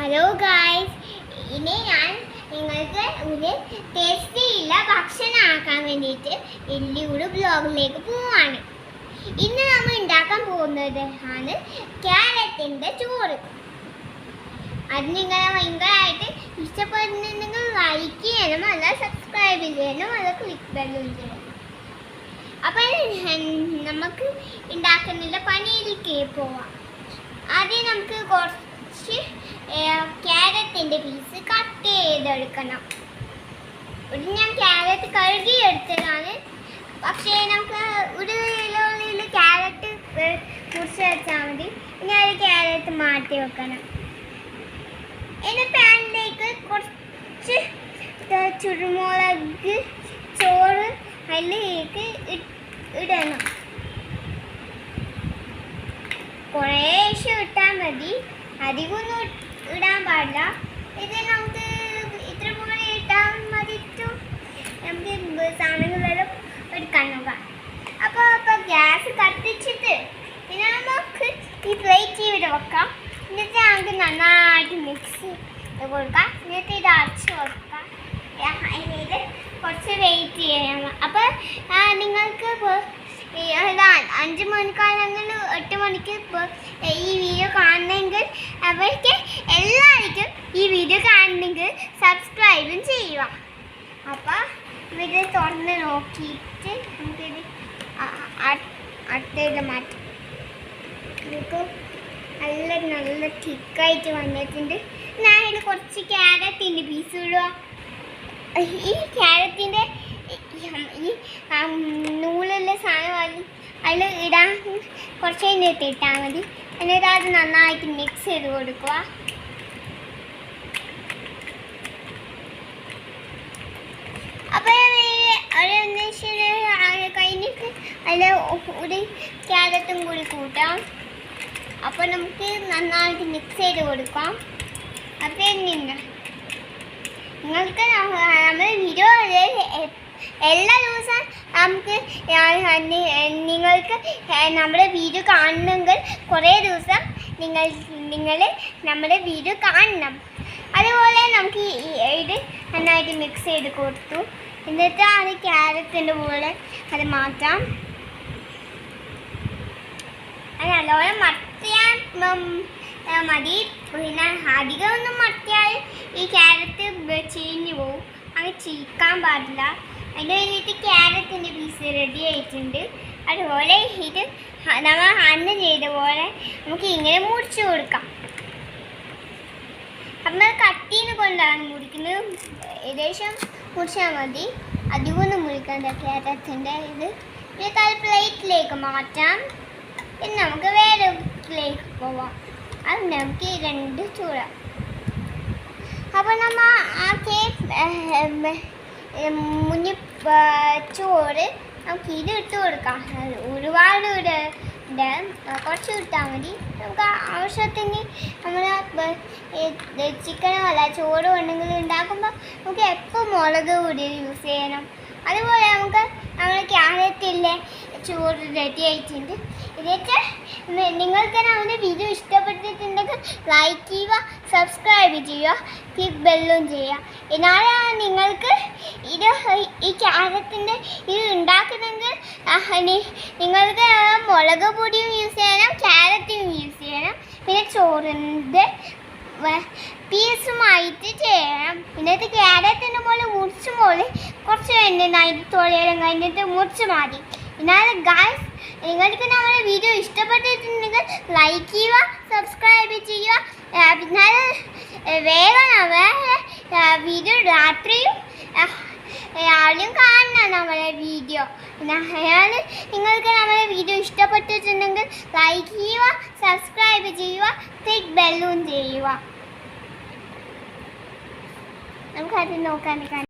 Hello guys, ഇനി ഞാൻ നിങ്ങൾക്ക് ഒരു ടേസ്റ്റിയുള്ള ഭക്ഷണമാക്കാൻ വേണ്ടിയിട്ട് എല്ലിയൂട് ബ്ലോഗിലേക്ക് പോവാണ്. ഇന്ന് നമ്മൾ ഉണ്ടാക്കാൻ പോകുന്നത് ആണ് ക്യാരറ്റിൻ്റെ ചോറ്. അത് നിങ്ങളെ ഭയങ്കരമായിട്ട് ഇഷ്ടപ്പെടുന്നുണ്ടെങ്കിൽ ലൈക്ക് ചെയ്യണം, അല്ല സബ്സ്ക്രൈബ് ചെയ്യണം, അല്ല ക്ലിക്ക് ബെല്ലും ചെയ്യണം. അപ്പം നമുക്ക് ഉണ്ടാക്കുന്നില്ല, പണിയിലേക്ക് പോവാം. ആദ്യം നമുക്ക് കുറച്ച് ക്യാരറ്റിൻ്റെ പീസ് കട്ട് ചെയ്തെടുക്കണം. ഒരു ഞാൻ ക്യാരറ്റ് കഴുകി എടുത്തതാണ്, പക്ഷേ നമുക്ക് ഒരു കിലോയിൽ ക്യാരറ്റ് മുറിച്ച് വെച്ചാൽ മതി. ഇനി ഒരു ക്യാരറ്റ് മാറ്റി വെക്കണം. ഇനി പാനിലേക്ക് കുറച്ച് ചുരുമുളക് ചോറ് അതിലേക്ക് ഇടണം. കുറേശ്ശെ ഇട്ടാൽ മതി, അധികമൊന്നും ഇടാൻ പാടില്ല. ഇത് നമുക്ക് ഇത്ര പോലെ ഇട്ടാൽ മതിയിട്ടും നമുക്ക് സാധനങ്ങളെല്ലാം എടുക്കാൻ നോക്കാം. അപ്പോൾ ഗ്യാസ് കത്തിച്ചിട്ട് പിന്നെ നമുക്ക് ഈ പ്ലേറ്റ് ഇവിടെ വെക്കാം. എന്നിട്ട് നമുക്ക് നന്നായിട്ട് മിക്സ് കൊടുക്കാം. എന്നിട്ട് ഇത് അടച്ച് വെക്കാം. അതിൽ കുറച്ച് വെയിറ്റ് ചെയ്യണം. അപ്പോൾ നിങ്ങൾക്ക് 5 മണിക്കാണെങ്കിൽ 8 മണിക്ക് ഈ വീഡിയോ കാണണമെങ്കിൽ അവർക്ക് എല്ലാവർക്കും ഈ വീഡിയോ കാണണമെങ്കിൽ സബ്സ്ക്രൈബും ചെയ്യുക. അപ്പോൾ ഇത് തുറന്ന് നോക്കിയിട്ട് നമുക്കിത് അടുത്തത് മാറ്റാം. നമുക്ക് നല്ല തിക്കായിട്ട് വന്നിട്ടുണ്ട്. ഞാൻ ഇതിൽ കുറച്ച് ക്യാരറ്റിൻ്റെ പീസ് ഇടുക. ഈ ക്യാരറ്റിൻ്റെ ഈ നൂലുള്ള സാധനം അതിൽ ഇടാൻ കുറച്ച് കഴിഞ്ഞിട്ട് ഇട്ടാൽ മതി. എന്നിട്ട് അത് നന്നായിട്ട് മിക്സ് ചെയ്ത് കൊടുക്കുക. അപ്പോൾ ഒരു നിമിഷം കഴിഞ്ഞിട്ട് അതിൽ ഒരു ക്യാരറ്റും കൂടി കൂട്ടാം. അപ്പോൾ നമുക്ക് നന്നായിട്ട് മിക്സ് ചെയ്ത് കൊടുക്കാം. അപ്പോൾ നിങ്ങൾക്ക് നമ്മൾ വീഡിയോ എല്ലാ ദിവസവും നമുക്ക് നിങ്ങൾക്ക് നമ്മുടെ വീഡിയോ കാണണമെങ്കിൽ കുറേ ദിവസം നിങ്ങൾ നമ്മുടെ വീഡിയോ കാണണം. അതുപോലെ നമുക്ക് ഇത് നന്നായിട്ട് മിക്സ് ചെയ്ത് കൊടുത്തു. എന്നിട്ട് അത് ക്യാരറ്റിൻ്റെ പോലെ അത് മാറ്റാം. അത് നല്ലോണം മറത്തിയാൽ മതി. പിന്നെ അധികമൊന്നും മറത്തിയാൽ ഈ ക്യാരറ്റ് ചീഞ്ഞു പോവും. അങ്ങനെ ചീക്കാൻ പാടില്ല. അതിന് വേണ്ടിയിട്ട് ക്യാരറ്റിൻ്റെ പീസ് റെഡി ആയിട്ടുണ്ട്. അതുപോലെ ഇത് നമ്മൾ അന്ന് ചെയ്ത പോലെ നമുക്ക് ഇങ്ങനെ മുറിച്ച് കൊടുക്കാം. അപ്പം കട്ടീനെ കൊണ്ടാണ് മുറിക്കുന്നത്. ഏകദേശം മുറിച്ചാൽ മതി, അധികമൊന്നും മുറിക്കണ്ട. ക്യാരറ്റിൻ്റെ ഇത് പ്ലേറ്റിലേക്ക് മാറ്റാം. പിന്നെ നമുക്ക് വേറെ പ്ലേറ്റിലേക്ക് പോവാം. അത് നമുക്ക് 2 ചൂടാം. അപ്പോൾ നമ്മൾ മുന്നിൽ ചോറ് നമുക്ക് ഇത് ഇട്ട് കൊടുക്കാം. ഒരുപാട് കുറച്ച് ഇട്ടാൽ മതി. നമുക്ക് ആവശ്യത്തിന് നമ്മൾ ചിക്കനോ അല്ല ചോറ് ഉണ്ടെങ്കിൽ ഉണ്ടാക്കുമ്പോൾ നമുക്ക് എപ്പോൾ മുളക് പൊടി യൂസ് ചെയ്യണം. അതുപോലെ നമുക്ക് നമ്മൾ ക്യാരറ്റിൻ്റെ ചോറ് റെഡി ആയിട്ടുണ്ട്. എന്നിട്ട് നിങ്ങൾക്ക് നമ്മുടെ വീഡിയോ ഇഷ്ടപ്പെട്ടിട്ടുണ്ടെങ്കിൽ ലൈക്ക് ചെയ്യുക, സബ്സ്ക്രൈബ് ചെയ്യുക, ക്ലിക്ക് ബെല്ലും ചെയ്യുക. എന്നാലാണ് നിങ്ങൾക്ക് ഈ ക്യാരറ്റിൻ്റെ ഇത് ഉണ്ടാക്കണമെങ്കിൽ നിങ്ങൾക്ക് മുളക് പൊടിയും യൂസ് ചെയ്യണം, ക്യാരറ്റും യൂസ് ചെയ്യണം, പിന്നെ ചോറിൻ്റെ പീസുമായിട്ട് ചെയ്യണം. എന്നിട്ട് ക്യാരറ്റിൻ്റെ പോലെ മുറിച്ച് പോലെ കുറച്ച് കഴിഞ്ഞിട്ട് തൊഴിലും കഴിഞ്ഞിട്ട് മുറിച്ച് മാറ്റി. എന്നാലും ഗായ്സ്, നിങ്ങൾക്ക് നമ്മുടെ വീഡിയോ ഇഷ്ടപ്പെട്ടിട്ടുണ്ടെങ്കിൽ ലൈക്ക് ചെയ്യുക, സബ്സ്ക്രൈബ് ചെയ്യുക. പിന്നെ വേഗം വീഡിയോ രാത്രിയും രാവിലെയും കാണണം നമ്മുടെ വീഡിയോ. പിന്നെ നിങ്ങൾക്ക് നമ്മുടെ വീഡിയോ ഇഷ്ടപ്പെട്ടിട്ടുണ്ടെങ്കിൽ ലൈക്ക് ചെയ്യുക, സബ്സ്ക്രൈബ് ചെയ്യുക, ക്ലിക്ക് ബെല്ലും ചെയ്യുക. നമുക്കത് നോക്കാൻ